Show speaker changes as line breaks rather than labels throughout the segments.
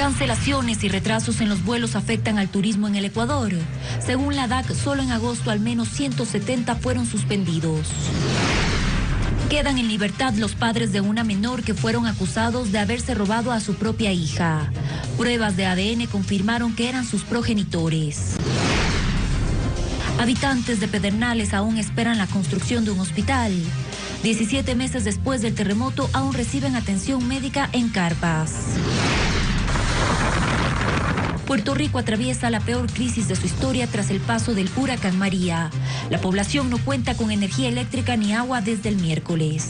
Cancelaciones y retrasos en los vuelos afectan al turismo en el Ecuador. Según la DAC, solo en agosto al menos 170 fueron suspendidos. Quedan en libertad los padres de una menor que fueron acusados de haberse robado a su propia hija. Pruebas de ADN confirmaron que eran sus progenitores. Habitantes de Pedernales aún esperan la construcción de un hospital. 17 meses después del terremoto aún reciben atención médica en carpas. Puerto Rico atraviesa la peor crisis de su historia tras el paso del huracán María. La población no cuenta con energía eléctrica ni agua desde el miércoles.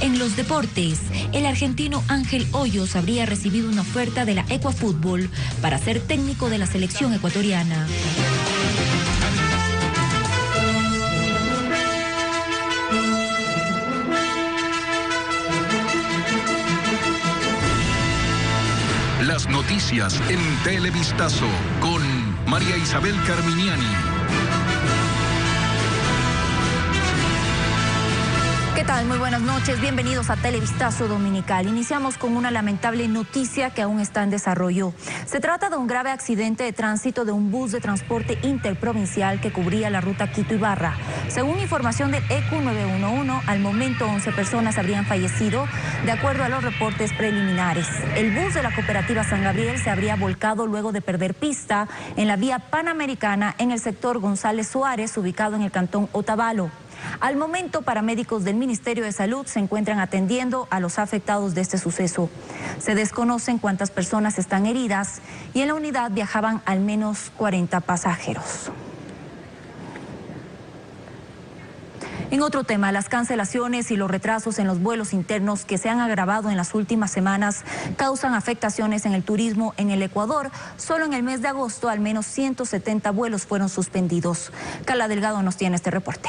En los deportes, el argentino Ángel Hoyos habría recibido una oferta de la Ecuafútbol para ser técnico de la selección ecuatoriana.
Las noticias en Televistazo con María Isabel Carminiani.
¿Qué tal? Muy buenas noches. Bienvenidos a Televistazo Dominical. Iniciamos con una lamentable noticia que aún está en desarrollo. Se trata de un grave accidente de tránsito de un bus de transporte interprovincial que cubría la ruta Quito-Ibarra. Según información del ECU 911, al momento 11 personas habrían fallecido, de acuerdo a los reportes preliminares. El bus de la cooperativa San Gabriel se habría volcado luego de perder pista en la vía Panamericana en el sector González Suárez, ubicado en el cantón Otavalo. Al momento, paramédicos del Ministerio de Salud se encuentran atendiendo a los afectados de este suceso. Se desconocen cuántas personas están heridas y en la unidad viajaban al menos 40 pasajeros. En otro tema, las cancelaciones y los retrasos en los vuelos internos que se han agravado en las últimas semanas causan afectaciones en el turismo en el Ecuador. Solo en el mes de agosto, al menos 170 vuelos fueron suspendidos. Carla Delgado nos tiene este reporte.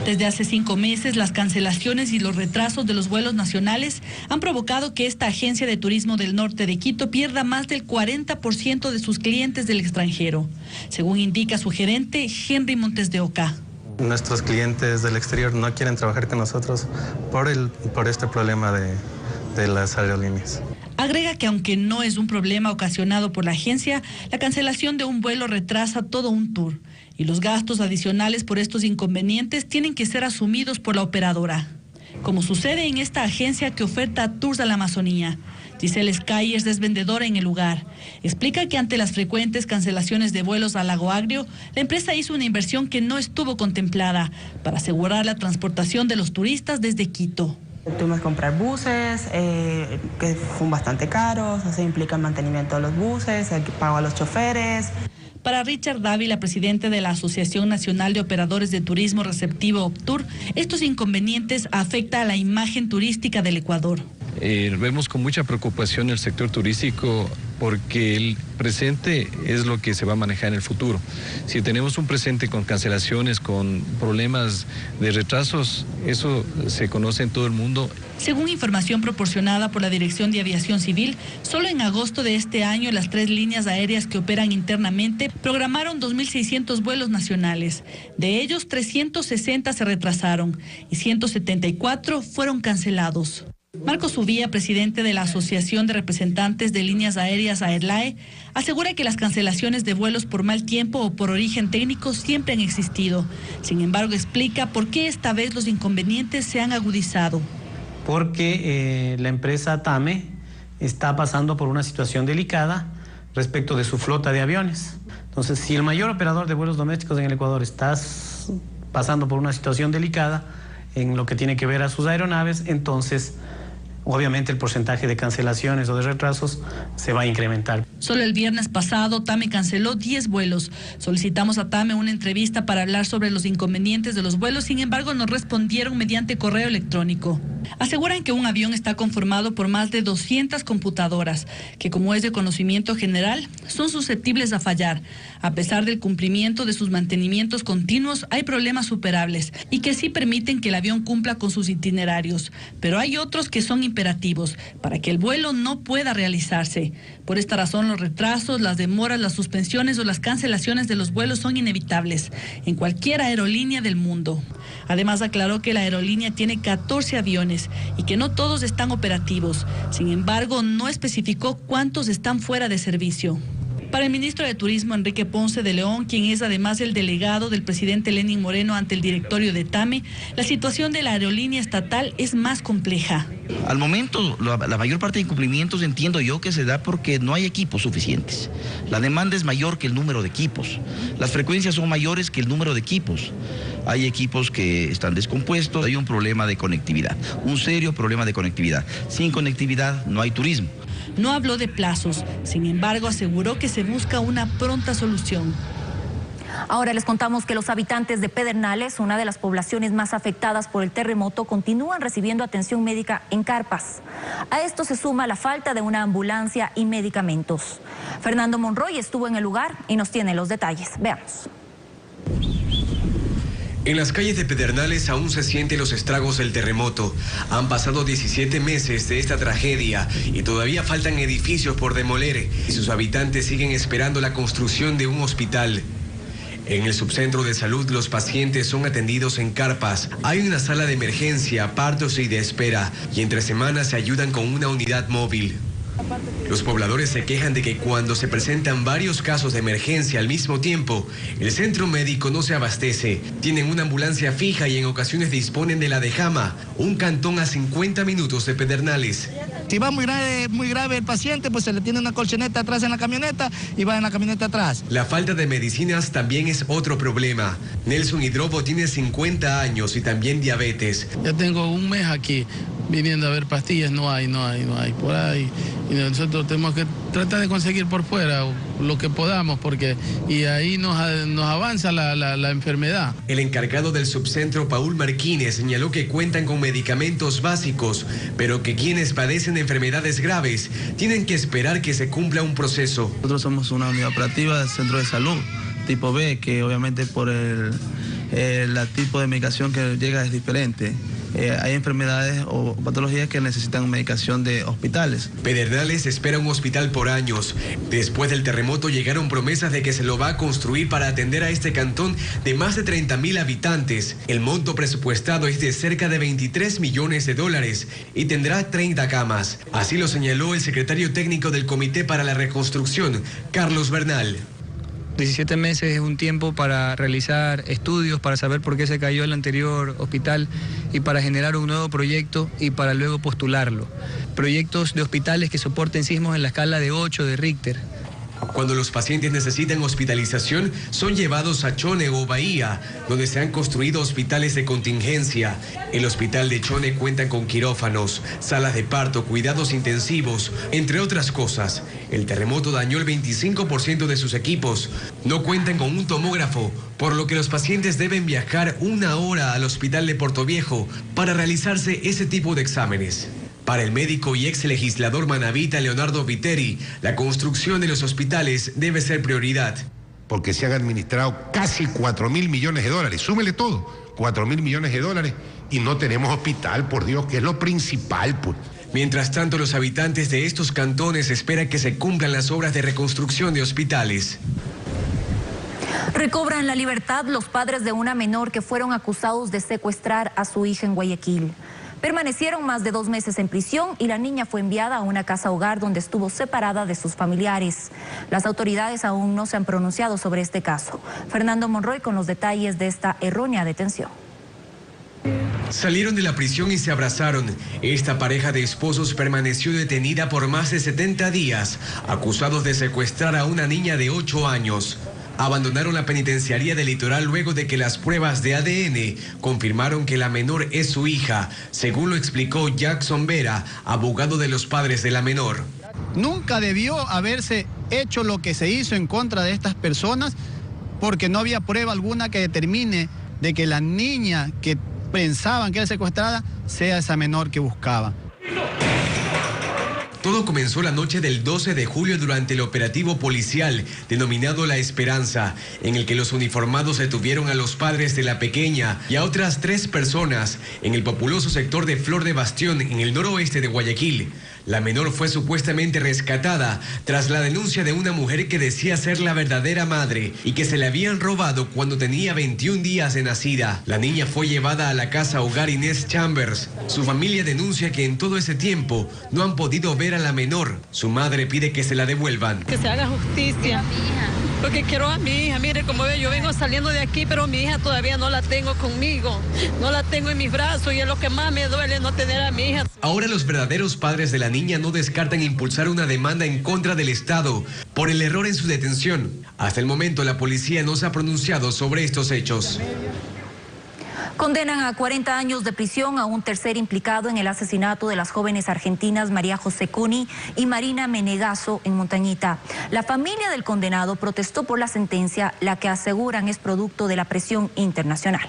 Desde hace 5 meses, las cancelaciones y los retrasos de los vuelos nacionales han provocado que esta agencia de turismo del norte de Quito pierda más del 40% de sus clientes del extranjero, según indica su gerente, Henry Montes de Oca.
Nuestros clientes del exterior no quieren trabajar con nosotros por este problema de las aerolíneas.
Agrega que aunque no es un problema ocasionado por la agencia, la cancelación de un vuelo retrasa todo un tour y los gastos adicionales por estos inconvenientes tienen que ser asumidos por la operadora, como sucede en esta agencia que oferta tours a la Amazonía. Giselle Skyers es vendedora en el lugar. Explica que ante las frecuentes cancelaciones de vuelos al Lago Agrio, la empresa hizo una inversión que no estuvo contemplada para asegurar la transportación de los turistas desde Quito.
Tuvimos que comprar buses, que son bastante caros, eso implica el mantenimiento de los buses, el pago a los choferes.
Para Richard Dávila, presidente de la Asociación Nacional de Operadores de Turismo Receptivo Optur, estos inconvenientes afectan a la imagen turística del Ecuador.
Vemos con mucha preocupación el sector turístico porque el presente es lo que se va a manejar en el futuro. Si tenemos un presente con cancelaciones, con problemas de retrasos, eso se conoce en todo el mundo.
Según información proporcionada por la Dirección de Aviación Civil, solo en agosto de este año las 3 líneas aéreas que operan internamente programaron 2.600 vuelos nacionales. De ellos, 360 se retrasaron y 174 fueron cancelados. Marcos Ubía, presidente de la Asociación de Representantes de Líneas Aéreas AERLAE, asegura que las cancelaciones de vuelos por mal tiempo o por origen técnico siempre han existido. Sin embargo, explica por qué esta vez los inconvenientes se han agudizado.
Porque la empresa TAME está pasando por una situación delicada respecto de su flota de aviones. Entonces, si el mayor operador de vuelos domésticos en el Ecuador está pasando por una situación delicada en lo que tiene que ver a sus aeronaves, entonces obviamente el porcentaje de cancelaciones o de retrasos se va a incrementar.
Solo el viernes pasado, TAME canceló 10 vuelos. Solicitamos a TAME una entrevista para hablar sobre los inconvenientes de los vuelos, sin embargo nos respondieron mediante correo electrónico. Aseguran que un avión está conformado por más de 200 computadoras, que como es de conocimiento general, son susceptibles a fallar. A pesar del cumplimiento de sus mantenimientos continuos, hay problemas superables y que sí permiten que el avión cumpla con sus itinerarios, pero hay otros que son imperativos para que el vuelo no pueda realizarse. Por esta razón, los retrasos, las demoras, las suspensiones o las cancelaciones de los vuelos son inevitables en cualquier aerolínea del mundo. Además, aclaró que la aerolínea tiene 14 aviones aviones y que no todos están operativos. Sin embargo, no especificó cuántos están fuera de servicio. Para el ministro de Turismo, Enrique Ponce de León, quien es además el delegado del presidente Lenín Moreno ante el directorio de TAME, la situación de la aerolínea estatal es más compleja.
Al momento, la mayor parte de incumplimientos entiendo yo que se da porque no hay equipos suficientes. La demanda es mayor que el número de equipos. Las frecuencias son mayores que el número de equipos. Hay equipos que están descompuestos, hay un problema de conectividad, un serio problema de conectividad. Sin conectividad no hay turismo.
No habló de plazos, sin embargo aseguró que se busca una pronta solución.
Ahora les contamos que los habitantes de Pedernales, una de las poblaciones más afectadas por el terremoto, continúan recibiendo atención médica en carpas. A esto se suma la falta de una ambulancia y medicamentos. Fernando Monroy estuvo en el lugar y nos tiene los detalles. Veamos.
En las calles de Pedernales aún se sienten los estragos del terremoto. Han pasado 17 meses de esta tragedia y todavía faltan edificios por demoler y sus habitantes siguen esperando la construcción de un hospital. En el subcentro de salud los pacientes son atendidos en carpas. Hay una sala de emergencia, partos y de espera y entre semanas se ayudan con una unidad móvil. Los pobladores se quejan de que cuando se presentan varios casos de emergencia al mismo tiempo, el centro médico no se abastece. Tienen una ambulancia fija y en ocasiones disponen de la de Jama, un cantón a 50 minutos de Pedernales.
Si va muy grave el paciente, pues se le tiene una colchoneta atrás en la camioneta y va en la camioneta atrás.
La falta de medicinas también es otro problema. Nelson Hidrobo tiene 50 años y también diabetes.
Ya tengo un mes aquí viniendo a ver pastillas, no hay por ahí. Y nosotros tenemos que tratar de conseguir por fuera lo que podamos, y ahí nos avanza la enfermedad.
El encargado del subcentro, Paul Marquínez, señaló que cuentan con medicamentos básicos, pero que quienes padecen enfermedades graves tienen que esperar que se cumpla un proceso.
Nosotros somos una unidad operativa del centro de salud, tipo B, que obviamente por el tipo de medicación que llega es diferente. Hay enfermedades o patologías que necesitan medicación de hospitales.
Pedernales espera un hospital por años. Después del terremoto llegaron promesas de que se lo va a construir para atender a este cantón de más de 30.000 habitantes. El monto presupuestado es de cerca de $23 millones y tendrá 30 camas. Así lo señaló el secretario técnico del Comité para la Reconstrucción, Carlos Bernal.
17 meses es un tiempo para realizar estudios, para saber por qué se cayó el anterior hospital y para generar un nuevo proyecto y para luego postularlo. Proyectos de hospitales que soporten sismos en la escala de 8 de Richter.
Cuando los pacientes necesitan hospitalización, son llevados a Chone o Bahía, donde se han construido hospitales de contingencia. El hospital de Chone cuentan con quirófanos, salas de parto, cuidados intensivos, entre otras cosas. El terremoto dañó el 25% de sus equipos. No cuentan con un tomógrafo, por lo que los pacientes deben viajar 1 hora al hospital de Portoviejo para realizarse ese tipo de exámenes. Para el médico y ex legislador manabita Leonardo Viteri, la construcción de los hospitales debe ser prioridad.
Porque se han administrado casi $4.000 millones, súmele todo, $4.000 millones y no tenemos hospital, por Dios, que es lo principal, pues.
Mientras tanto, los habitantes de estos cantones esperan que se cumplan las obras de reconstrucción de hospitales.
Recobran la libertad los padres de una menor que fueron acusados de secuestrar a su hija en Guayaquil. Permanecieron más de 2 meses en prisión y la niña fue enviada a una casa hogar donde estuvo separada de sus familiares. Las autoridades aún no se han pronunciado sobre este caso. Fernando Monroy con los detalles de esta errónea detención.
Salieron de la prisión y se abrazaron. Esta pareja de esposos permaneció detenida por más de 70 días, acusados de secuestrar a una niña de 8 años. Abandonaron la penitenciaría del Litoral luego de que las pruebas de ADN confirmaron que la menor es su hija, según lo explicó Jackson Vera, abogado de los padres de la menor.
Nunca debió haberse hecho lo que se hizo en contra de estas personas porque no había prueba alguna que determine de que la niña que pensaban que era secuestrada sea esa menor que buscaban.
Todo comenzó la noche del 12 de julio durante el operativo policial denominado La Esperanza, en el que los uniformados detuvieron a los padres de la pequeña y a otras 3 personas en el populoso sector de Flor de Bastión, en el noroeste de Guayaquil. La menor fue supuestamente rescatada tras la denuncia de una mujer que decía ser la verdadera madre y que se le habían robado cuando tenía 21 días de nacida. La niña fue llevada a la casa hogar Inés Chambers. Su familia denuncia que en todo ese tiempo no han podido ver a la menor. Su madre pide que se la devuelvan.
Que se haga justicia. Porque quiero a mi hija. Mire, como ve, yo vengo saliendo de aquí, pero mi hija todavía no la tengo conmigo. No la tengo en mis brazos y es lo que más me duele, no tener a mi hija.
Ahora los verdaderos padres de la niña no descartan impulsar una demanda en contra del Estado por el error en su detención. Hasta el momento la policía no se ha pronunciado sobre estos hechos.
Condenan a 40 años de prisión a un tercer implicado en el asesinato de las jóvenes argentinas María José Coni y Marina Menegaso en Montañita. La familia del condenado protestó por la sentencia, la que aseguran es producto de la presión internacional.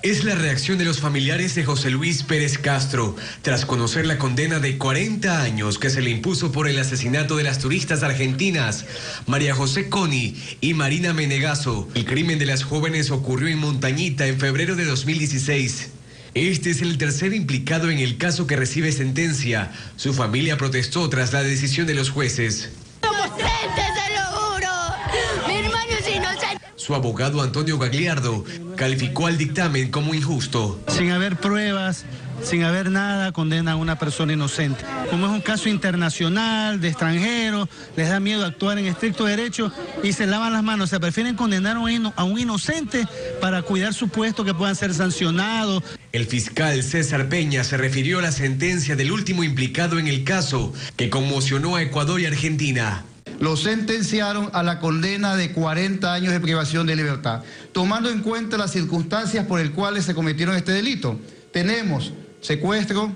Es la reacción de los familiares de José Luis Pérez Castro tras conocer la condena de 40 años que se le impuso por el asesinato de las turistas argentinas María José Coni y Marina Menegaso. El crimen de las jóvenes ocurrió en Montañita en febrero de 2016. Este es el tercer implicado en el caso que recibe sentencia. Su familia protestó tras la decisión de los jueces.
Somos 30, se lo juro. Mi hermano es inocente.
Su abogado Antonio Gagliardo calificó al dictamen como injusto.
Sin haber pruebas, sin haber nada, condena a una persona inocente. Como es un caso internacional, de extranjeros, les da miedo actuar en estricto derecho y se lavan las manos. O sea, prefieren condenar a un inocente para cuidar su puesto, que puedan ser sancionados.
El fiscal César Peña se refirió a la sentencia del último implicado en el caso, que conmocionó a Ecuador y Argentina.
Lo sentenciaron a la condena de 40 años de privación de libertad, tomando en cuenta las circunstancias por las cuales se cometieron este delito. Tenemos secuestro,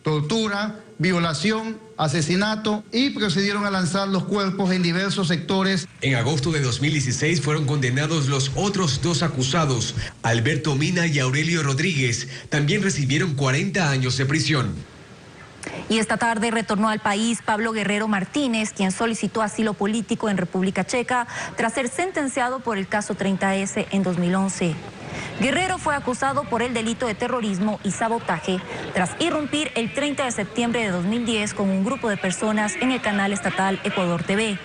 tortura, violación, asesinato y procedieron a lanzar los cuerpos en diversos sectores.
En agosto de 2016 fueron condenados los otros 2 acusados, Alberto Mina y Aurelio Rodríguez. También recibieron 40 años de prisión.
Y esta tarde retornó al país Pablo Guerrero Martínez, quien solicitó asilo político en República Checa tras ser sentenciado por el caso 30S en 2011. Guerrero fue acusado por el delito de terrorismo y sabotaje tras irrumpir el 30 de septiembre de 2010 con un grupo de personas en el canal estatal Ecuador TV.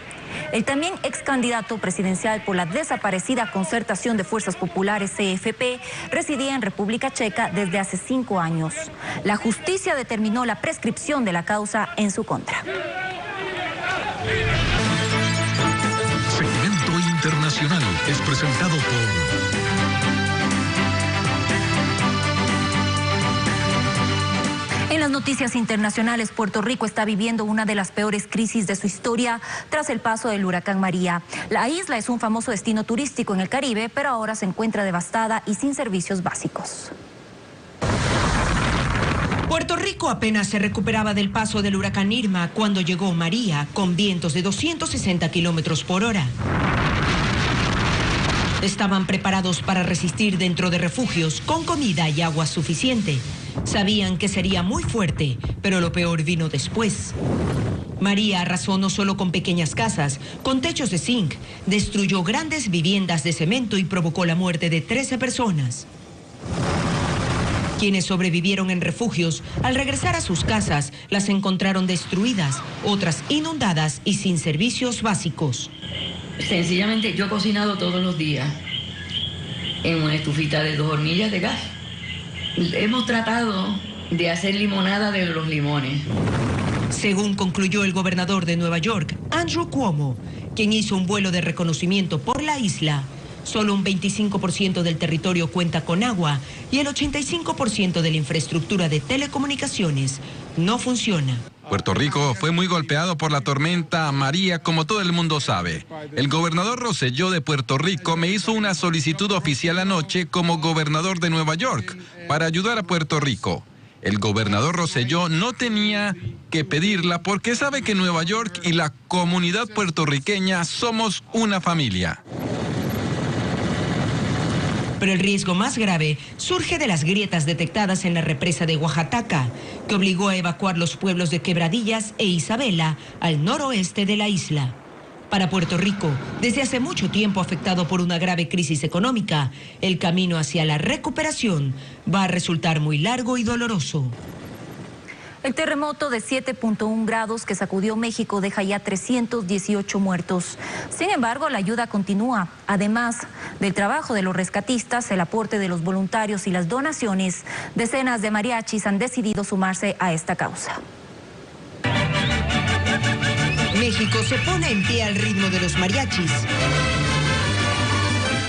El también ex candidato presidencial por la desaparecida Concertación de Fuerzas Populares, CFP, residía en República Checa desde hace 5 años. La justicia determinó la prescripción de la causa en su contra.
Segmento Internacional es presentado por...
En las noticias internacionales, Puerto Rico está viviendo una de las peores crisis de su historia tras el paso del huracán María. La isla es un famoso destino turístico en el Caribe, pero ahora se encuentra devastada y sin servicios básicos.
Puerto Rico apenas se recuperaba del paso del huracán Irma cuando llegó María con vientos de 260 kilómetros por hora. Estaban preparados para resistir dentro de refugios con comida y agua suficiente. Sabían que sería muy fuerte, pero lo peor vino después. María arrasó no solo con pequeñas casas, con techos de zinc, destruyó grandes viviendas de cemento y provocó la muerte de 13 personas. Quienes sobrevivieron en refugios, al regresar a sus casas, las encontraron destruidas, otras inundadas y sin servicios básicos.
Sencillamente yo he cocinado todos los días en una estufita de 2 hornillas de gas. Hemos tratado de hacer limonada de los limones.
Según concluyó el gobernador de Nueva York, Andrew Cuomo, quien hizo un vuelo de reconocimiento por la isla, solo un 25% del territorio cuenta con agua y el 85% de la infraestructura de telecomunicaciones no funciona.
Puerto Rico fue muy golpeado por la tormenta María, como todo el mundo sabe. El gobernador Rosselló de Puerto Rico me hizo una solicitud oficial anoche como gobernador de Nueva York para ayudar a Puerto Rico. El gobernador Rosselló no tenía que pedirla porque sabe que Nueva York y la comunidad puertorriqueña somos una familia.
Pero el riesgo más grave surge de las grietas detectadas en la represa de Oaxaca, que obligó a evacuar los pueblos de Quebradillas e Isabela al noroeste de la isla. Para Puerto Rico, desde hace mucho tiempo afectado por una grave crisis económica, el camino hacia la recuperación va a resultar muy largo y doloroso.
El terremoto de 7.1 grados que sacudió México deja ya 318 muertos. Sin embargo, la ayuda continúa. Además del trabajo de los rescatistas, el aporte de los voluntarios y las donaciones, decenas de mariachis han decidido sumarse a esta causa.
México se pone en pie al ritmo de los mariachis.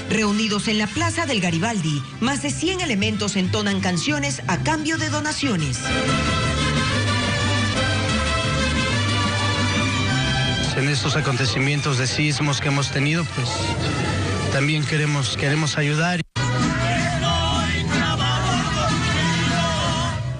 Reunidos en la Plaza del Garibaldi, más de 100 elementos entonan canciones a cambio de donaciones.
En estos acontecimientos de sismos que hemos tenido, pues también queremos ayudar.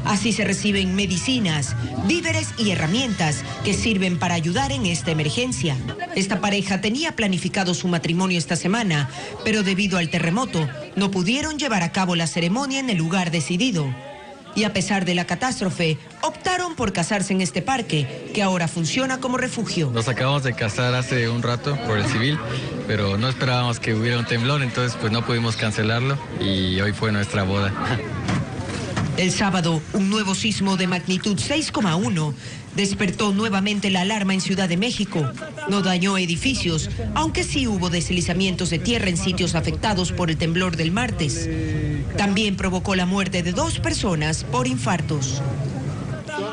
Así se reciben medicinas, víveres y herramientas que sirven para ayudar en esta emergencia. Esta pareja tenía planificado su matrimonio esta semana, pero debido al terremoto no pudieron llevar a cabo la ceremonia en el lugar decidido. Y a pesar de la catástrofe, optaron por casarse en este parque, que ahora funciona como refugio.
Nos acabamos de casar hace un rato por el civil, pero no esperábamos que hubiera un temblor, entonces pues no pudimos cancelarlo y hoy fue nuestra boda.
El sábado, un nuevo sismo de magnitud 6,1 despertó nuevamente la alarma en Ciudad de México. No dañó edificios, aunque sí hubo deslizamientos de tierra en sitios afectados por el temblor del martes. También provocó la muerte de 2 personas por infartos.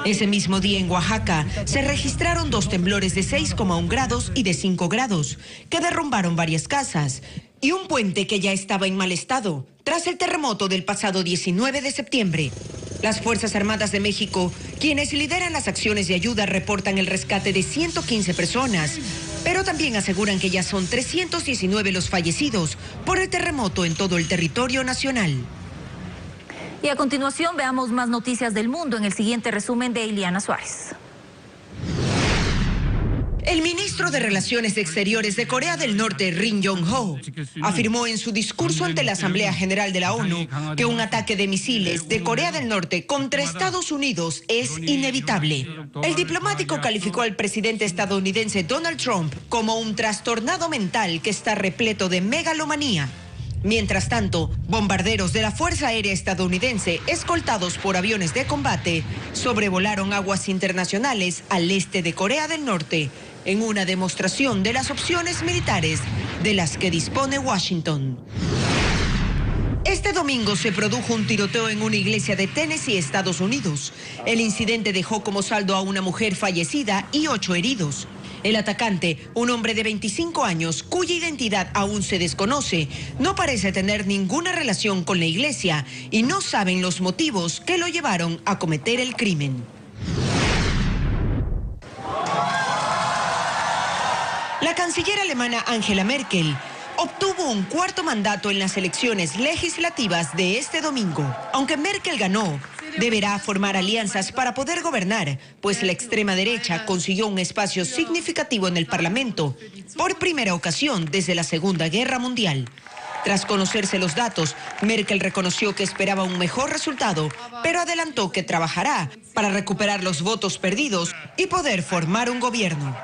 Ese mismo día en Oaxaca se registraron 2 temblores de 6,1 grados y de 5 grados, que derrumbaron varias casas, y un puente que ya estaba en mal estado, tras el terremoto del pasado 19 de septiembre. Las Fuerzas Armadas de México, quienes lideran las acciones de ayuda, reportan el rescate de 115 personas, pero también aseguran que ya son 319 los fallecidos por el terremoto en todo el territorio nacional.
Y a continuación veamos más noticias del mundo en el siguiente resumen de Eliana Suárez.
El ministro de Relaciones Exteriores de Corea del Norte, Ri Yong-ho, afirmó en su discurso ante la Asamblea General de la ONU que un ataque de misiles de Corea del Norte contra Estados Unidos es inevitable. El diplomático calificó al presidente estadounidense Donald Trump como un trastornado mental que está repleto de megalomanía. Mientras tanto, bombarderos de la Fuerza Aérea estadounidense, escoltados por aviones de combate, sobrevolaron aguas internacionales al este de Corea del Norte, en una demostración de las opciones militares de las que dispone Washington. Este domingo se produjo un tiroteo en una iglesia de Tennessee, Estados Unidos. El incidente dejó como saldo a una mujer fallecida y 8 heridos. El atacante, un hombre de 25 años, cuya identidad aún se desconoce, no parece tener ninguna relación con la iglesia y no saben los motivos que lo llevaron a cometer el crimen. La canciller alemana Angela Merkel obtuvo un 4º mandato en las elecciones legislativas de este domingo. Aunque Merkel ganó, deberá formar alianzas para poder gobernar, pues la extrema derecha consiguió un espacio significativo en el Parlamento por primera ocasión desde la Segunda Guerra Mundial. Tras conocerse los datos, Merkel reconoció que esperaba un mejor resultado, pero adelantó que trabajará para recuperar los votos perdidos y poder formar un gobierno.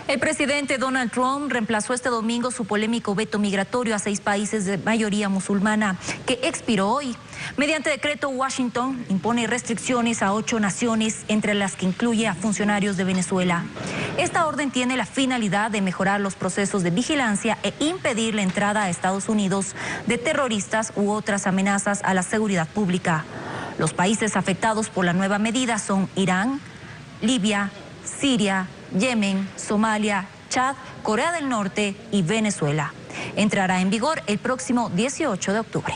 El presidente Donald Trump reemplazó este domingo su polémico veto migratorio a 6 países de mayoría musulmana, que expiró hoy. Mediante decreto, Washington impone restricciones a 8 naciones, entre las que incluye a funcionarios de Venezuela. Esta orden tiene la finalidad de mejorar los procesos de vigilancia e impedir la entrada a Estados Unidos de terroristas u otras amenazas a la seguridad pública. Los países afectados por la nueva medida son Irán, Libia, Siria, Yemen, Somalia, Chad, Corea del Norte y Venezuela. Entrará en vigor el próximo 18 de octubre.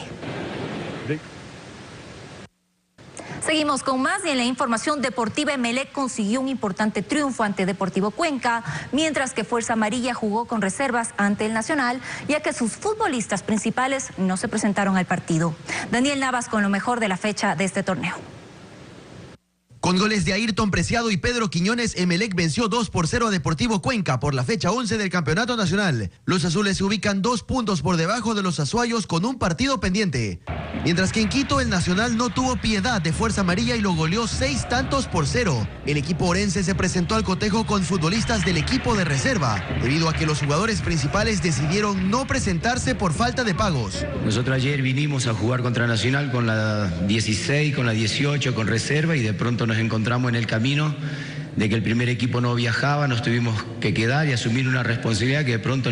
Seguimos con más y en la información deportiva, Emelec consiguió un importante triunfo ante Deportivo Cuenca, mientras que Fuerza Amarilla jugó con reservas ante el Nacional, ya que sus futbolistas principales no se presentaron al partido. Daniel Navas con lo mejor de la fecha de este torneo.
Con goles de Ayrton Preciado y Pedro Quiñones, Emelec venció 2-0 a Deportivo Cuenca por la fecha 11 del Campeonato Nacional. Los azules se ubican 2 puntos por debajo de los azuayos con un partido pendiente. Mientras que en Quito el Nacional no tuvo piedad de Fuerza Amarilla y lo goleó 6-0. El equipo orense se presentó al cotejo con futbolistas del equipo de reserva, debido a que los jugadores principales decidieron no presentarse por falta de pagos.
Nosotros ayer vinimos a jugar contra Nacional con la 16, con la 18, con reserva, y de pronto nos encontramos en el camino de que el primer equipo no viajaba, nos tuvimos que quedar y asumir una responsabilidad que de pronto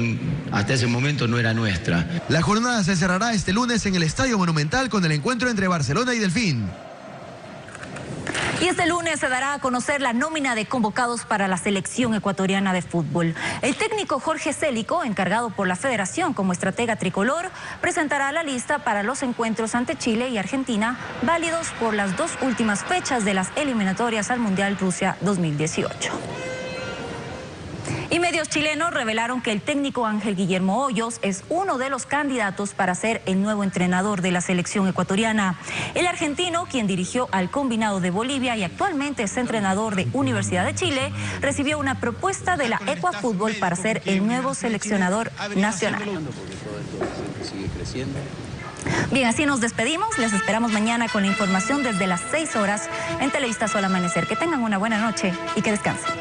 hasta ese momento no era nuestra.
La jornada se cerrará este lunes en el Estadio Monumental con el encuentro entre Barcelona y Delfín.
Y este lunes se dará a conocer la nómina de convocados para la selección ecuatoriana de fútbol. El técnico Jorge Célico, encargado por la Federación como estratega tricolor, presentará la lista para los encuentros ante Chile y Argentina, válidos por las 2 últimas fechas de las eliminatorias al Mundial Rusia 2018. Y medios chilenos revelaron que el técnico Ángel Guillermo Hoyos es uno de los candidatos para ser el nuevo entrenador de la selección ecuatoriana. El argentino, quien dirigió al combinado de Bolivia y actualmente es entrenador de Universidad de Chile, recibió una propuesta de la Ecuafútbol para ser el nuevo seleccionador nacional. Bien, así nos despedimos. Les esperamos mañana con la información desde las 6 horas en Televistazo al Amanecer. Que tengan una buena noche y que descansen.